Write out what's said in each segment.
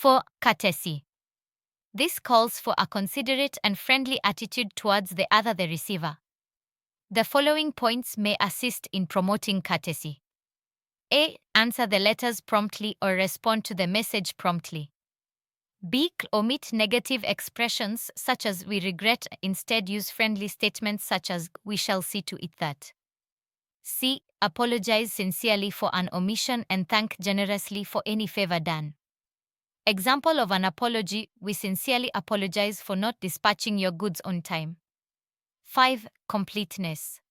4. Courtesy. This calls for a considerate and friendly attitude towards the receiver. The following points may assist in promoting courtesy. A. Answer the letters promptly or respond to the message promptly. B. Omit negative expressions such as we regret, instead use friendly statements such as we shall see to it that. C. Apologize sincerely for an omission and thank generously for any favor done. Example of an apology: we sincerely apologize for not dispatching your goods on time. 5. Completeness.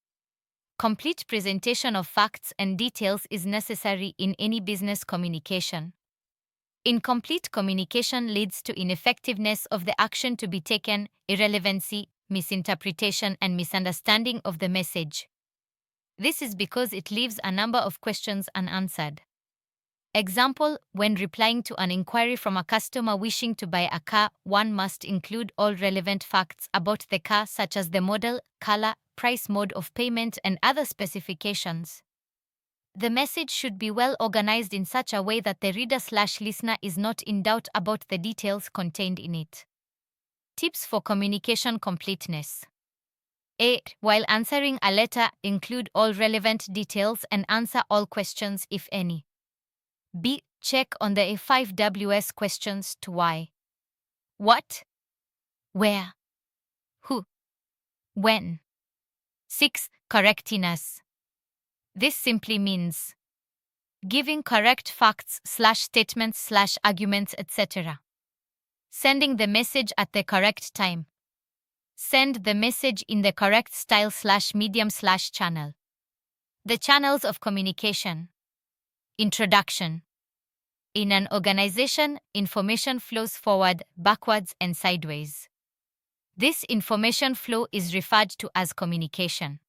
Complete presentation of facts and details is necessary in any business communication. Incomplete communication leads to ineffectiveness of the action to be taken, irrelevancy, misinterpretation, and misunderstanding of the message. This is because it leaves a number of questions unanswered. Example: when replying to an inquiry from a customer wishing to buy a car, one must include all relevant facts about the car such as the model, color, price, mode of payment, and other specifications. The message should be well organized in such a way that the reader/listener is not in doubt about the details contained in it. Tips for communication completeness. A. While answering a letter, include all relevant details and answer all questions if any. B. Check on the 5 Ws questions to why, what, where, who, when. 6. Correctness. This simply means giving correct facts/statements/arguments, etc. Sending the message at the correct time. Send the message in the correct style/medium/channel. The channels of communication. Introduction. In an organization, information flows forward, backwards, and sideways. This information flow is referred to as communication.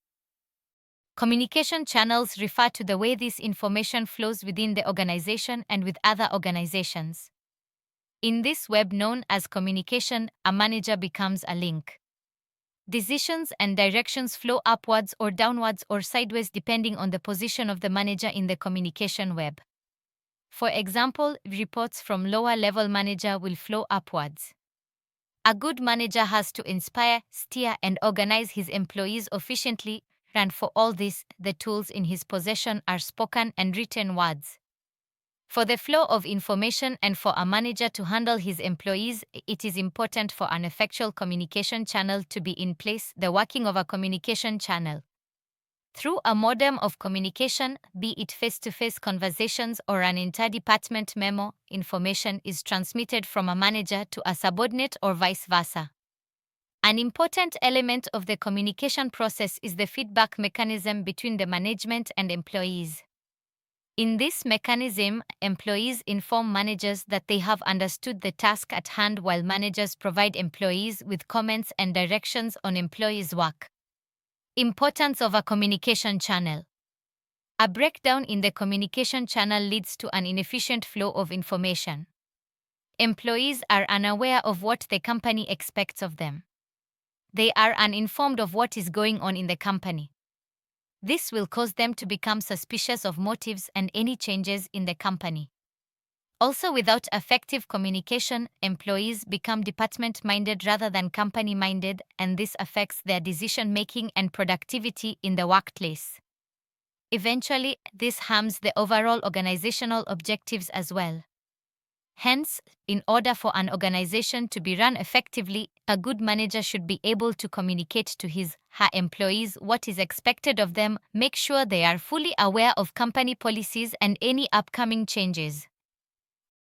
Communication channels refer to the way this information flows within the organization and with other organizations. In this web known as communication, a manager becomes a link. Decisions and directions flow upwards or downwards or sideways depending on the position of the manager in the communication web. For example, reports from lower-level manager will flow upwards. A good manager has to inspire, steer, and organize his employees efficiently, and for all this, the tools in his possession are spoken and written words. For the flow of information and for a manager to handle his employees, it is important for an effectual communication channel to be in place. The working of a communication channel. Through a modem of communication, be it face-to-face conversations or an interdepartment memo, information is transmitted from a manager to a subordinate or vice versa. An important element of the communication process is the feedback mechanism between the management and employees. In this mechanism, employees inform managers that they have understood the task at hand, while managers provide employees with comments and directions on employees' work. Importance of a communication channel. A breakdown in the communication channel leads to an inefficient flow of information. Employees are unaware of what the company expects of them. They are uninformed of what is going on in the company. This will cause them to become suspicious of motives and any changes in the company. Also, without effective communication, employees become department-minded rather than company-minded, and this affects their decision-making and productivity in the workplace. Eventually, this harms the overall organizational objectives as well. Hence, in order for an organization to be run effectively, a good manager should be able to communicate to his/her employees what is expected of them, make sure they are fully aware of company policies and any upcoming changes.